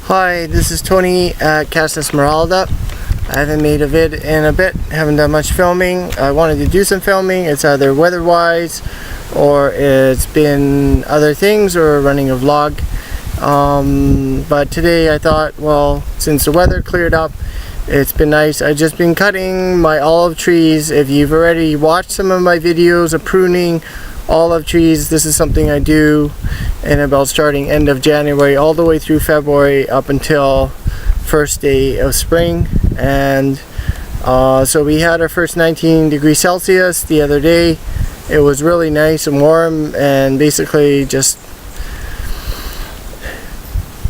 Hi, this is Tony at Casa Esmeralda. I haven't made a vid in a bit, haven't done much filming. I wanted to do some filming. It's either weather-wise or it's been other things or running a vlog. But today I thought, well, since the weather cleared up, it's been nice. I've just been cutting my olive trees. If you've already watched some of my videos of pruning olive trees, this is something I do in about starting end of January all the way through February up until first day of spring. And so we had our first 19 degrees Celsius the other day. It was really nice and warm, and basically just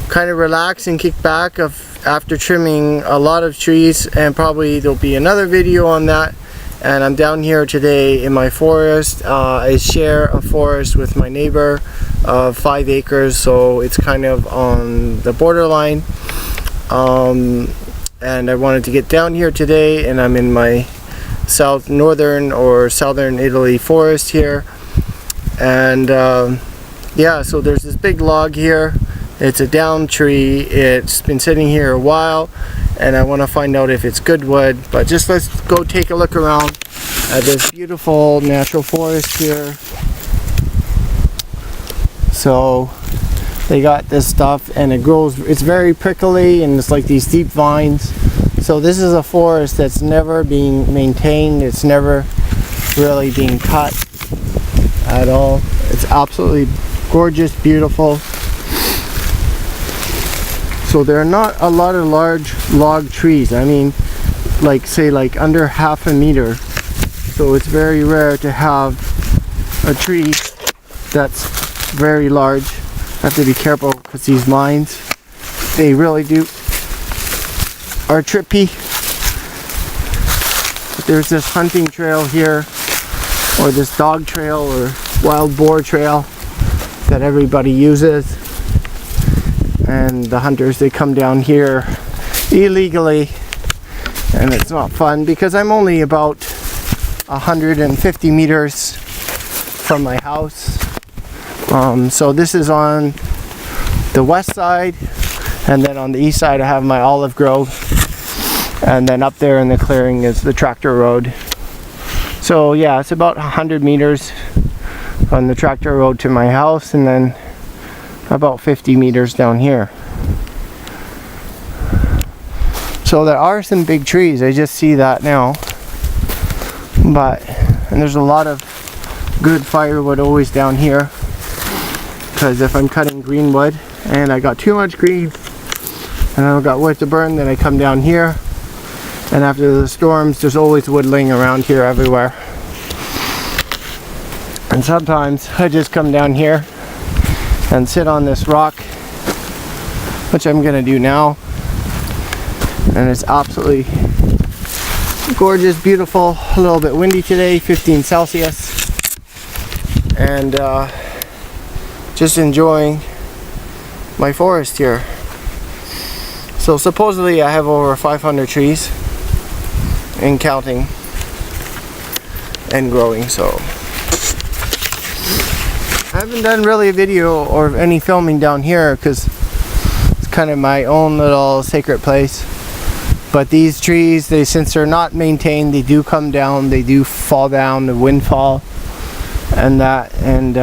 kind of relax and kick back after trimming a lot of trees, and probably there'll be another video on that. And I'm down here today in my forest. I share a forest with my neighbor of 5 acres, so it's kind of on the borderline. And I wanted to get down here today, and I'm in my northern or southern Italy forest here. And yeah, so there's this big log here. It's a down tree. It's been sitting here a while, and I want to find out if it's good wood. But just let's go take a look around at this beautiful natural forest here. So they got this stuff, and it grows, it's very prickly, and it's like these deep vines. So this is a forest that's never being maintained. It's never really being cut at all. It's absolutely gorgeous, beautiful. So there are not a lot of large log trees. I mean, like say like under half a meter. So it's very rare to have a tree that's very large. I have to be careful because these vines, they really are trippy. But there's this hunting trail here, or this dog trail or wild boar trail that everybody uses. And the hunters, they come down here illegally, and it's not fun because I'm only about 150 meters from my house. So this is on the west side, and then on the east side I have my olive grove, and then up there in the clearing is the tractor road. So yeah, it's about 100 meters on the tractor road to my house, and then about 50 meters down here. So there are some big trees, I just see that now. And there's a lot of good firewood always down here, because if I'm cutting green wood and I got too much green and I've got wood to burn, then I come down here, and after the storms there's always wood laying around here everywhere. And sometimes I just come down here and sit on this rock, which I'm gonna do now, and it's absolutely gorgeous, beautiful. A little bit windy today, 15 Celsius, and just enjoying my forest here. So supposedly I have over 500 trees and counting and growing. So I haven't done really a video or any filming down here because it's kind of my own little sacred place. But these trees, since they're not maintained, they do come down, they do fall down, the windfall and that. And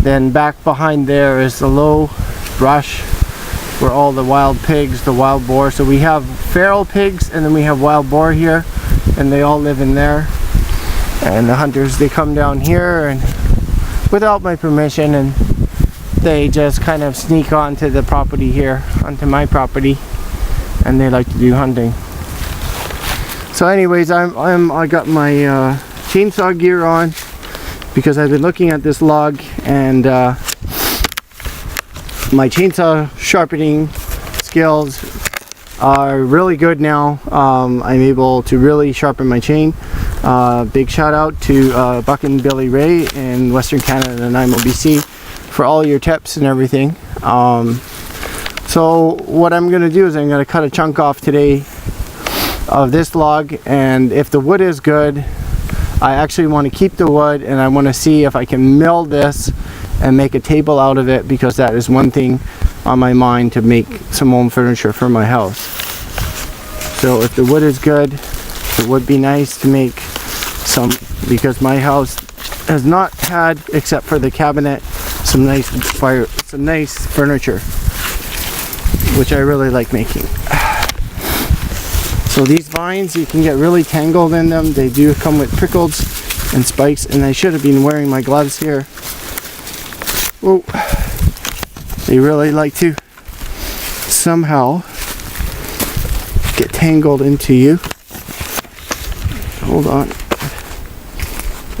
then back behind there is the low brush where all the wild pigs, the wild boar. So we have feral pigs, and then we have wild boar here, and they all live in there. And the hunters, they come down here and without my permission, and they just kind of sneak onto the property here, onto my property, and they like to do hunting. So anyways, I got my chainsaw gear on because I've been looking at this log, and my chainsaw sharpening skills are really good now. I'm able to really sharpen my chain. Big shout out to Buck and Billy Ray in Western Canada and Nanaimo, BC for all your tips and everything. So what I'm going to do is I'm going to cut a chunk off today of this log, and if the wood is good, I actually want to keep the wood, and I want to see if I can mill this and make a table out of it, because that is one thing on my mind to make some home furniture for my house. So if the wood is good, it would be nice to make some, because my house has not had, except for the cabinet, some nice furniture, which I really like making. So these vines, you can get really tangled in them. They do come with prickles and spikes, and I should have been wearing my gloves here. Oh, they really like to somehow get tangled into you. Hold on.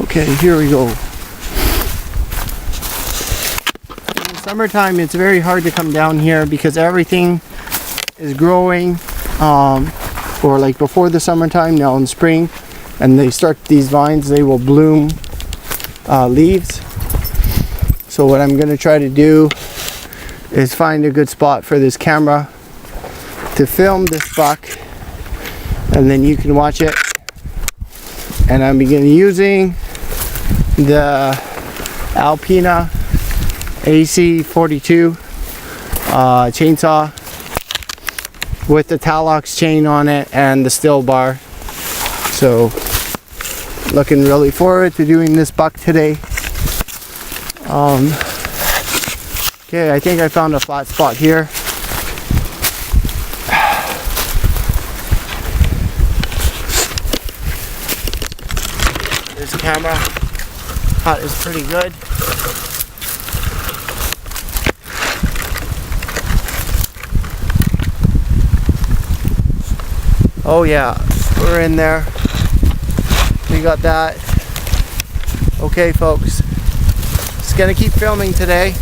Okay, here we go. In the summertime, it's very hard to come down here because everything is growing, or like before the summertime, now in spring, and they start these vines, they will bloom leaves. So what I'm going to try to do is find a good spot for this camera to film this buck, and then you can watch it. And I'm beginning using the Alpina AC42 chainsaw with the Talox chain on it and the still bar. So looking really forward to doing this buck today. Okay, I think I found a flat spot here. This camera cut is pretty good. Oh yeah, we're in there. We got that. Okay folks, just gonna keep filming today.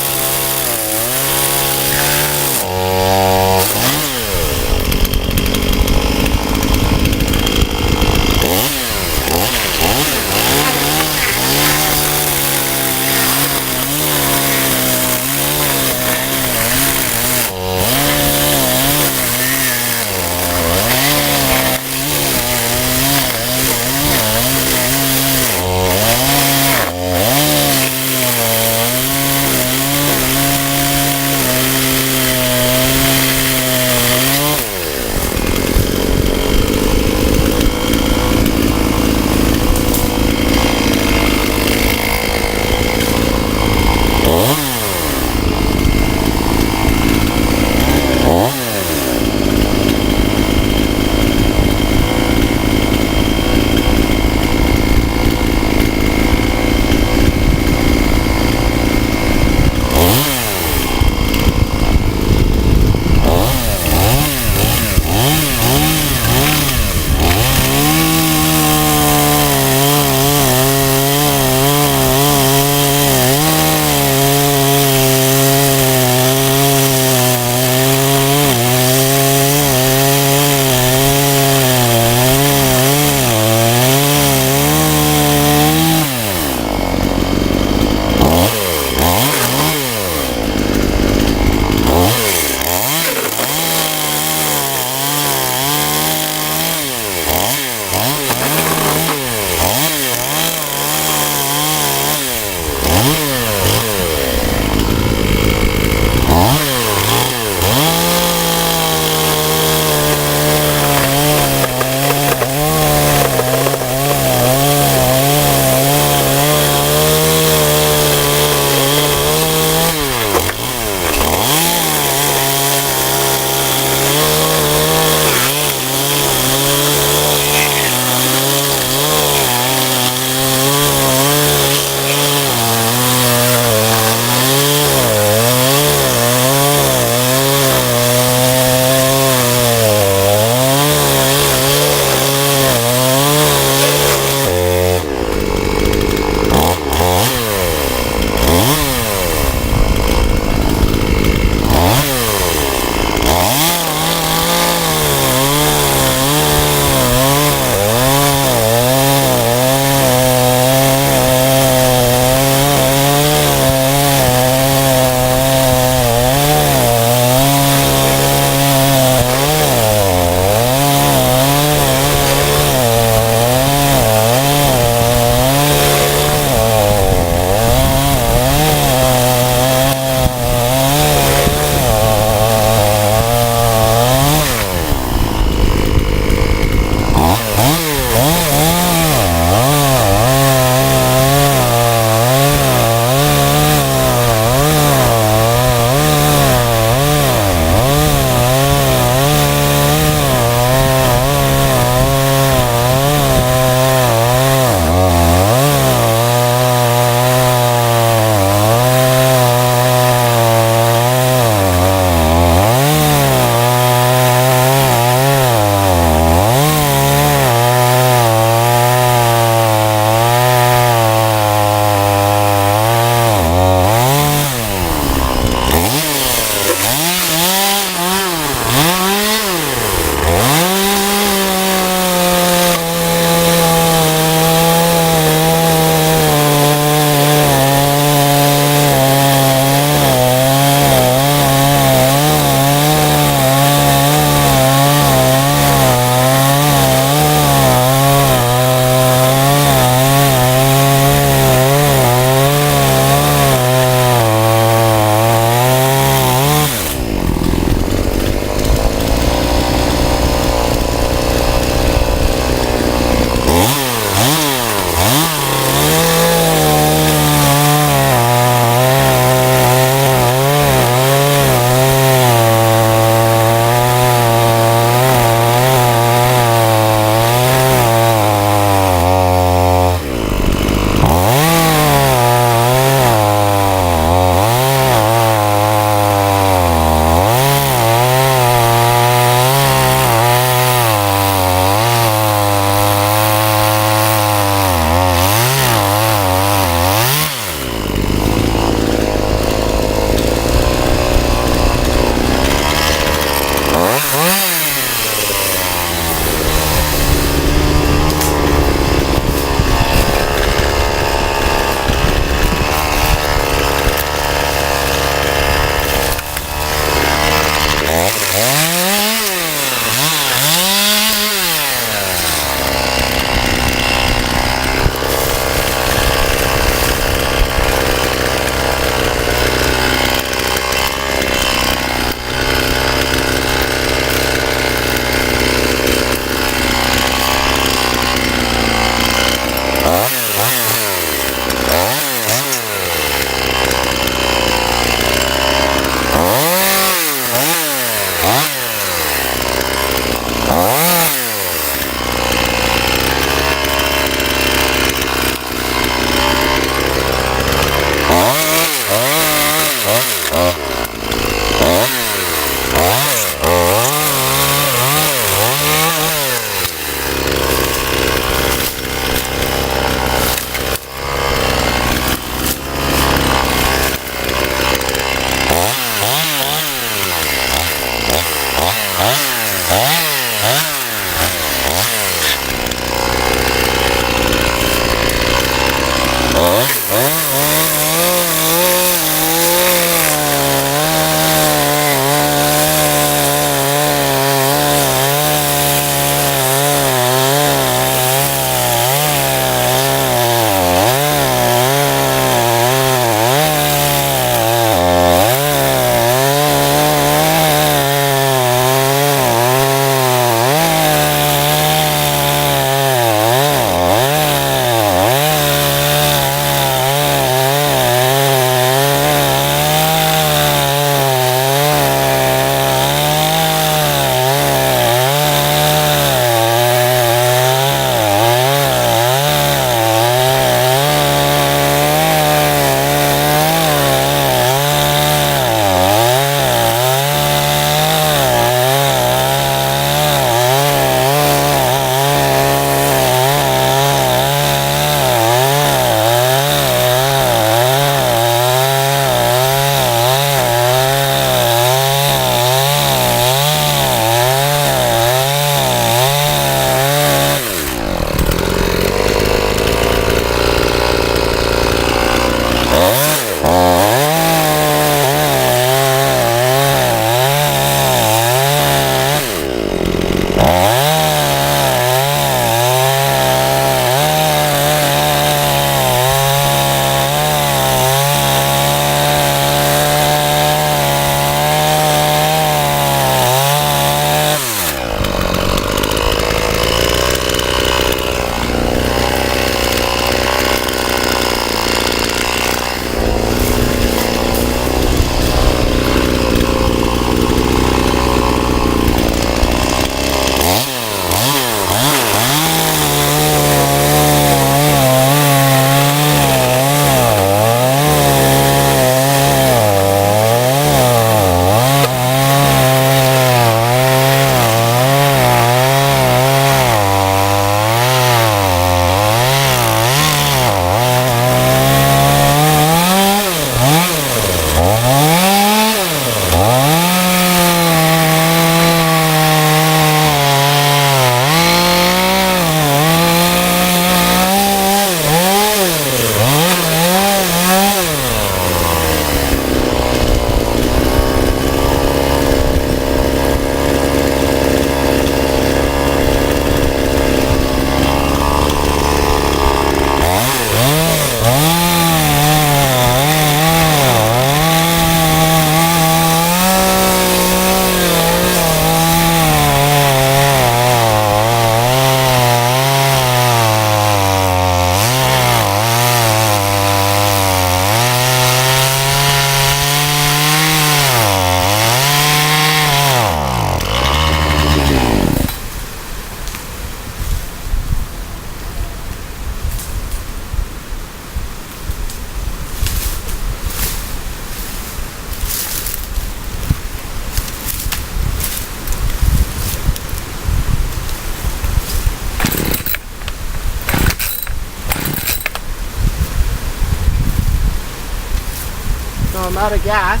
So I'm out of gas.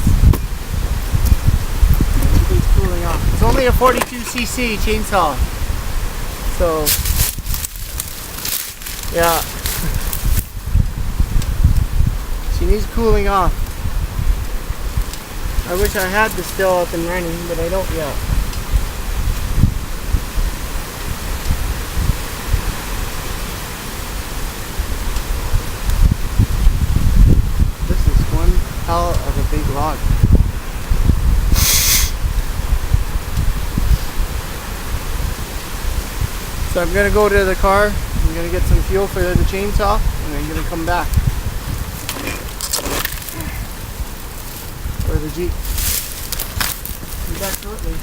It's cooling off. It's only a 42cc chainsaw. So, yeah. She needs cooling off. I wish I had this still up and running, but I don't yet. This is one hell of a big log. So I'm gonna go to the car, I'm gonna get some fuel for the chainsaw, and I'm gonna come back. Or the Jeep. Be back shortly.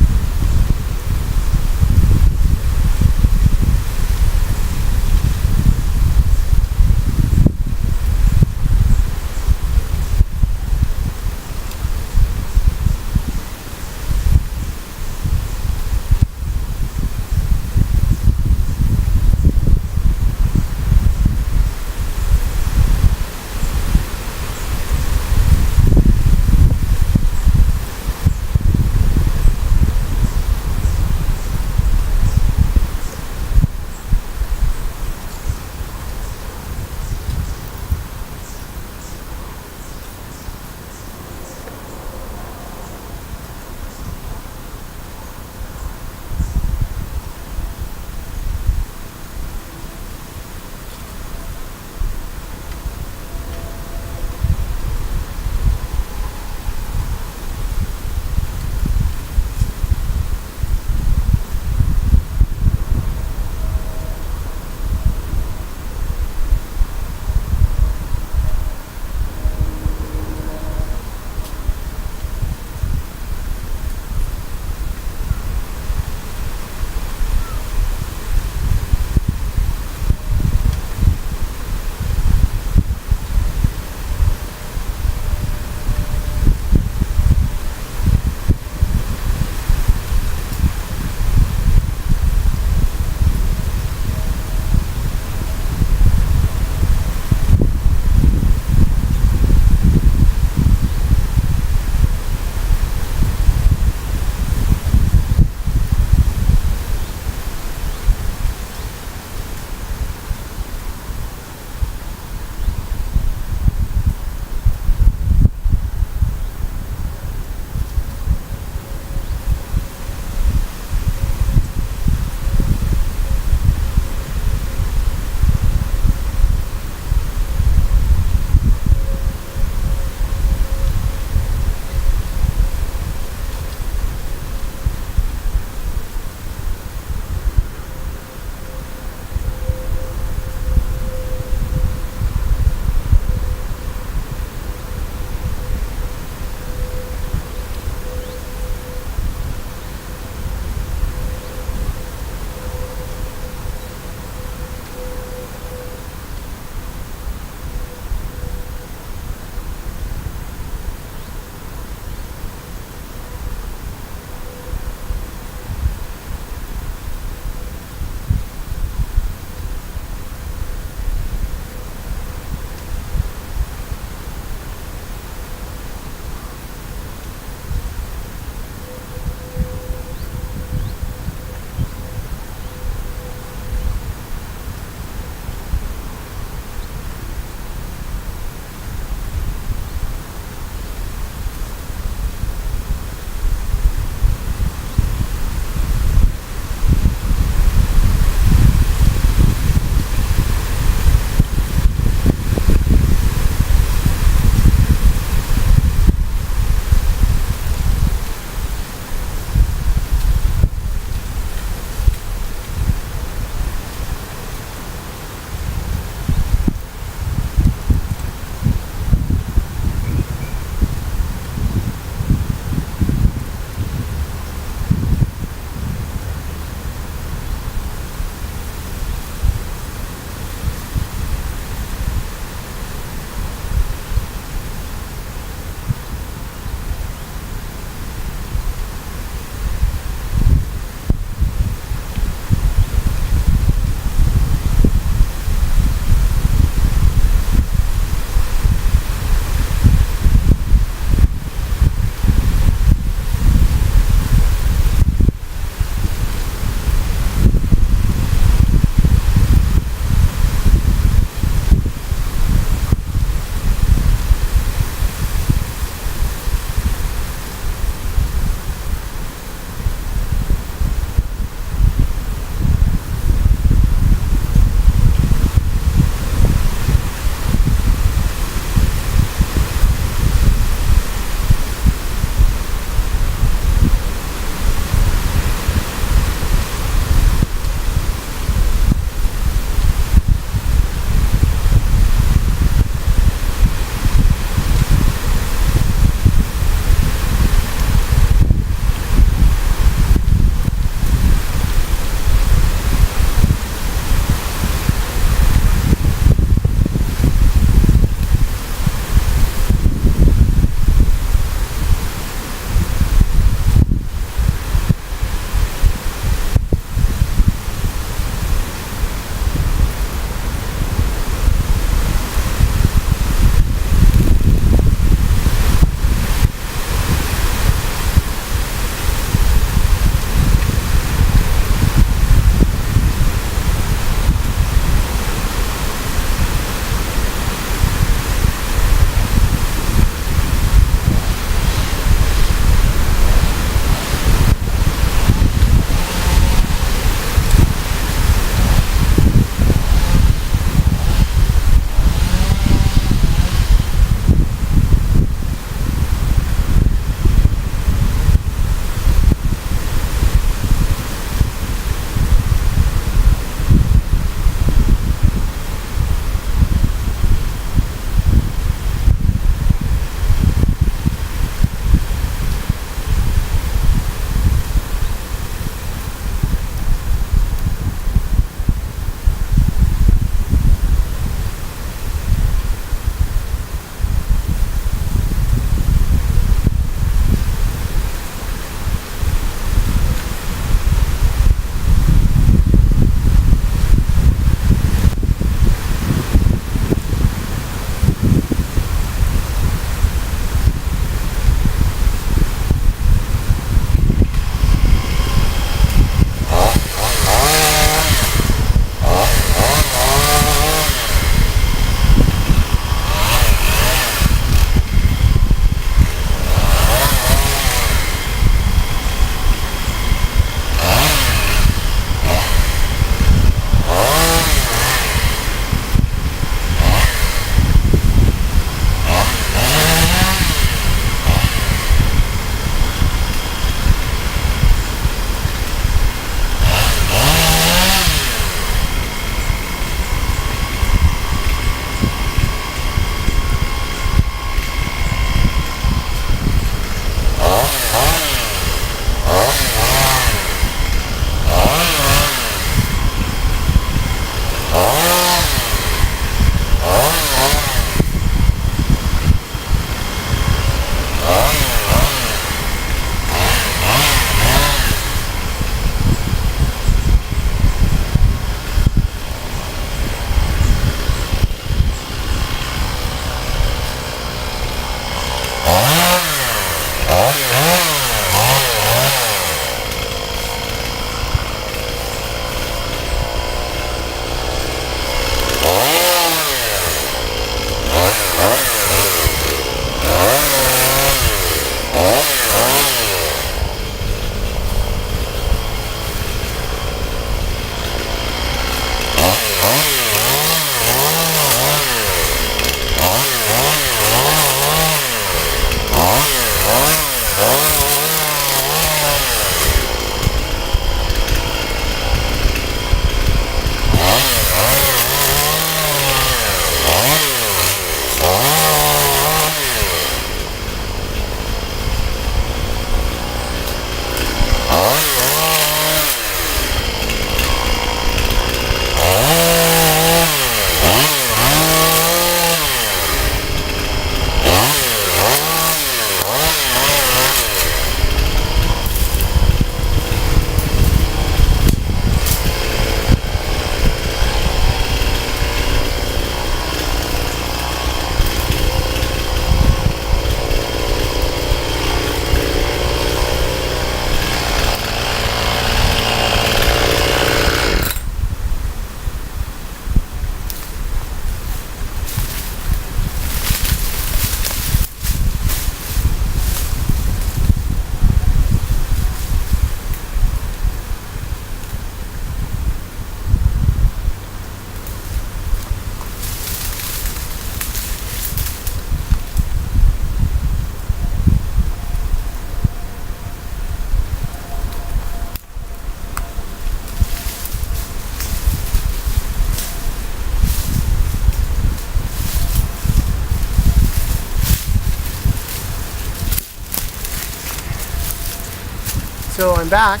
So I'm back.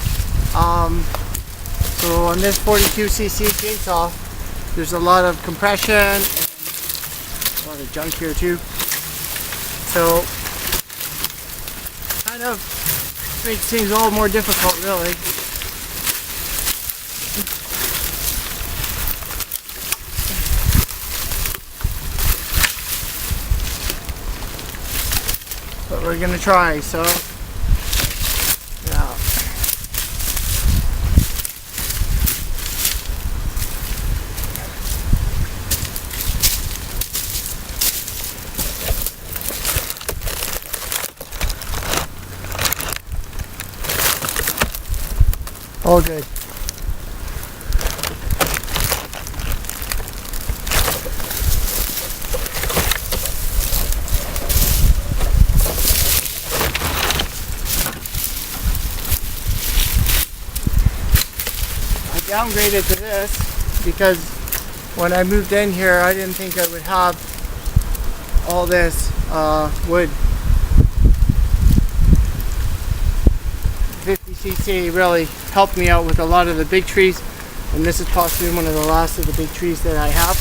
So on this 42cc chainsaw, there's a lot of compression and a lot of junk here too. So kind of makes things a little more difficult, really. But we're gonna try, so yeah. All good. Downgraded to this because when I moved in here I didn't think I would have all this wood. 50cc really helped me out with a lot of the big trees, and this is possibly one of the last of the big trees that I have.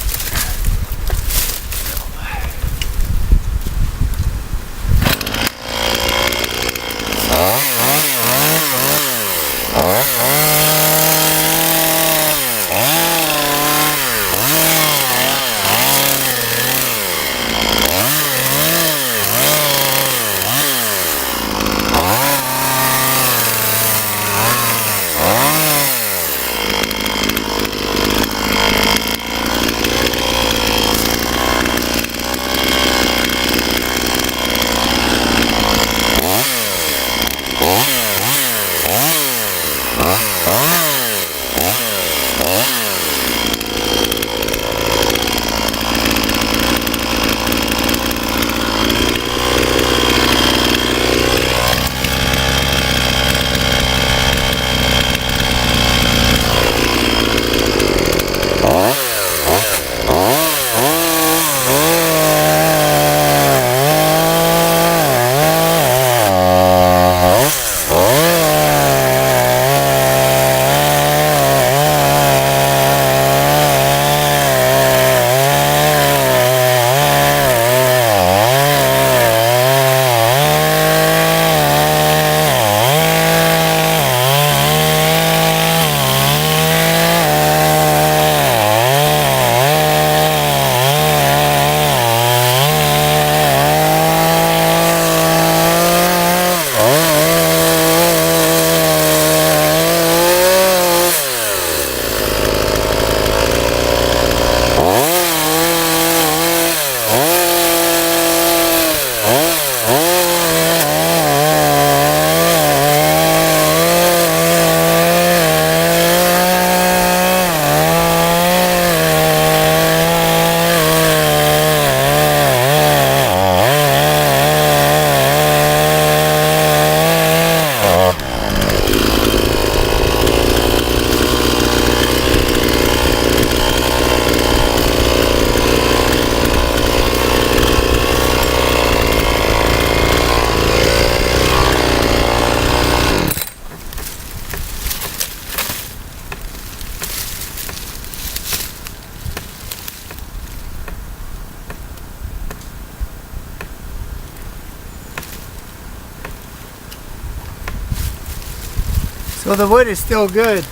So the wood is still good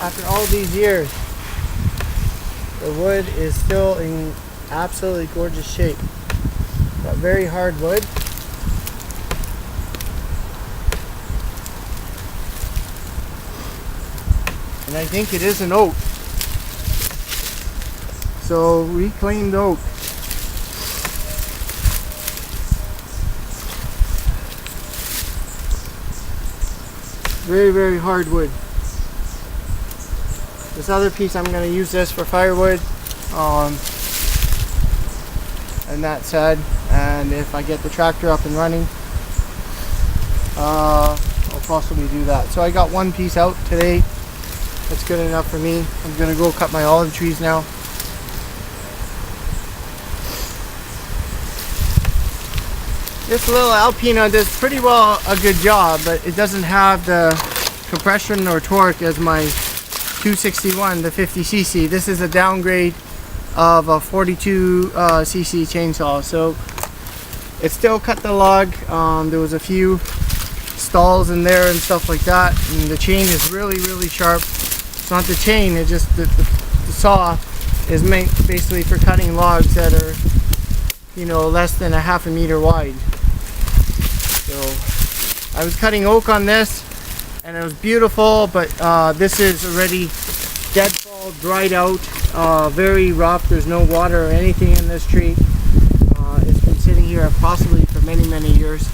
after all these years. The wood is still in absolutely gorgeous shape. Got very hard wood. And I think it is an oak. So reclaimed oak. Very, very hard wood. This other piece, I'm going to use this for firewood. And that said, and if I get the tractor up and running, I'll possibly do that. So I got one piece out today. That's good enough for me. I'm going to go cut my olive trees now. This little Alpina does pretty well a good job, but it doesn't have the compression or torque as my 261, the 50cc. This is a downgrade of a 42cc chainsaw, so it still cut the log. There was a few stalls in there and stuff like that, and the chain is really sharp. It's not the chain, it's just the saw is meant basically for cutting logs that are, you know, less than a half a meter wide. So I was cutting oak on this and it was beautiful, but this is already deadfall, dried out, very rough. There's no water or anything in this tree. It's been sitting here possibly for many years.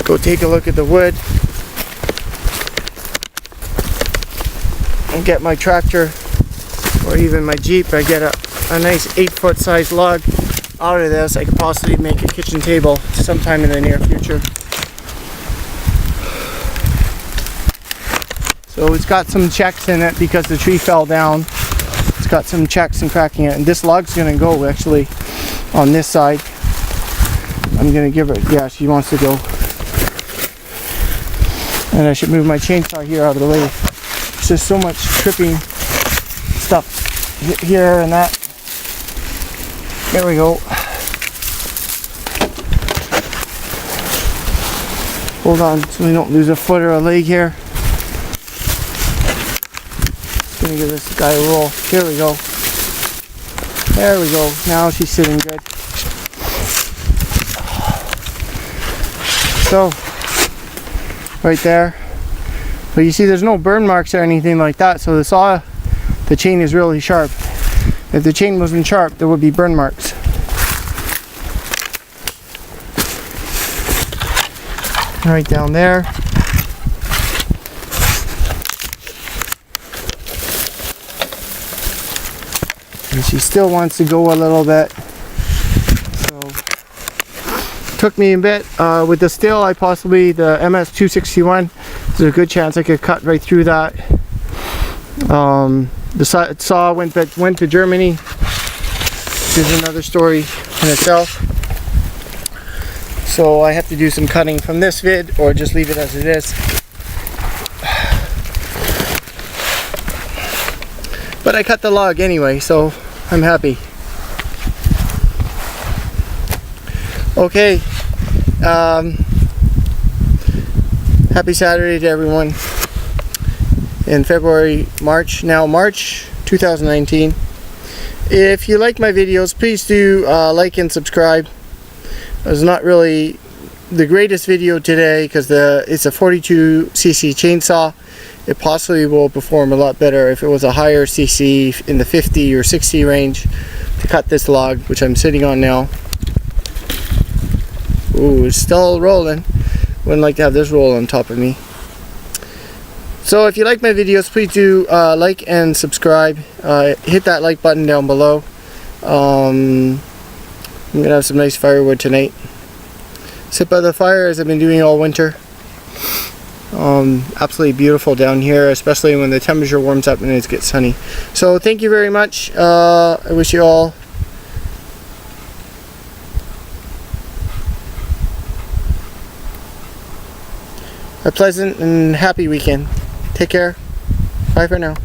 Go take a look at the wood and get my tractor or even my Jeep. I get a nice 8-foot size log out of this. I could possibly make a kitchen table sometime in the near future. So it's got some checks in it because the tree fell down. It's got some checks and cracking it, and this log's gonna go actually on this side. I'm gonna give her, yeah, she wants to go. And I should move my chainsaw here out of the way. There's just so much tripping stuff here and that. There we go. Hold on so we don't lose a foot or a leg here. Just gonna give this guy a roll. Here we go. There we go. Now she's sitting good. So, right there. But you see there's no burn marks or anything like that, so the chain is really sharp. If the chain wasn't sharp, there would be burn marks. Right down there. And she still wants to go a little bit. So took me a bit with the still. The MS261, there's a good chance I could cut right through that. The saw went to Germany, which is another story in itself. So I have to do some cutting from this vid or just leave it as it is. But I cut the log anyway, so I'm happy. Okay, happy Saturday to everyone in March 2019. If you like my videos, please do like and subscribe. It's not really the greatest video today because it's a 42cc chainsaw. It possibly will perform a lot better if it was a higher cc in the 50 or 60 range to cut this log, which I'm sitting on now. Ooh, it's still rolling. Wouldn't like to have this roll on top of me. So if you like my videos, please do like and subscribe. Hit that like button down below. I'm gonna have some nice firewood tonight. Sit by the fire as I've been doing all winter. Absolutely beautiful down here, especially when the temperature warms up and it gets sunny. So thank you very much. I wish you all a pleasant and happy weekend. Take care. Bye for now.